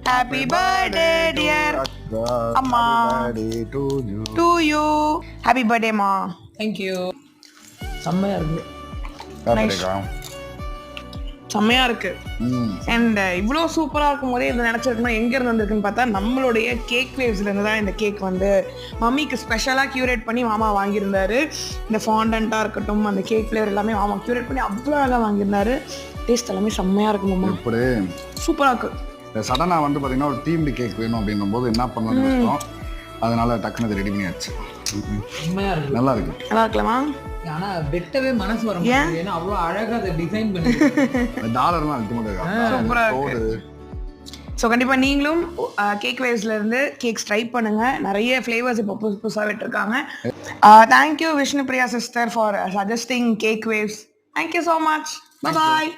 Happy birthday dear Amma. Happy birthday to you. To you. Happy birthday ma. Thank you. செம்மையா இருக்கு. Nice. செம்மையா இருக்கு. And இவ்வளோ சூப்பராக இருக்கும் போதே இதை நினச்சிருக்கணும் எங்கே இருந்து வந்திருக்குன்னு பார்த்தா நம்மளுடைய கேக் வேவ்ஸ்லேருந்து தான் இந்த கேக் வந்து மம்மிக்கு ஸ்பெஷலாக க்யூரேட் பண்ணி மாமா வாங்கியிருந்தாரு. இந்த ஃபாண்டண்ட்டாக இருக்கட்டும் அந்த கேக் ஃப்ளேவர் எல்லாமே மாமா க்யூரேட் பண்ணி அவ்வளோ அழகாக வாங்கியிருந்தாரு. டேஸ்ட் எல்லாமே செம்மையாக இருக்கும் மாமா. இப்படி சூப்பராக இருக்கு. சடனாக வந்து பார்த்தீங்கன்னா ஒரு தீம்டு கேக் வேணும் அப்படின்னும் போது என்ன பண்ணணும், அதனால டக்குனு ரெடி பண்ணியாச்சு. செம்மையா இருக்கு. நல்லா இருக்கு. நல்லா இருக்கலாமா? ஆனா வெட்டவே மனசு வர மாட்டேங்குது. ஏன்னா அவ்வளவு அழகா அதை டிசைன் பண்ணி டாலர்லாம் அல்டிமேட் சூப்பரா இருக்கு. ஸோ கண்டிப்பாக நீங்களும் கேக் வேவ்ஸ்ல இருந்து கேக்ஸ் ட்ரை பண்ணுங்க. நிறைய ஃப்ளேவர்ஸ் இப்போ புதுசாக விட்டுருக்காங்க. Thank you Vishnu Priya sister for suggesting cake waves. Thank you so much. Bye.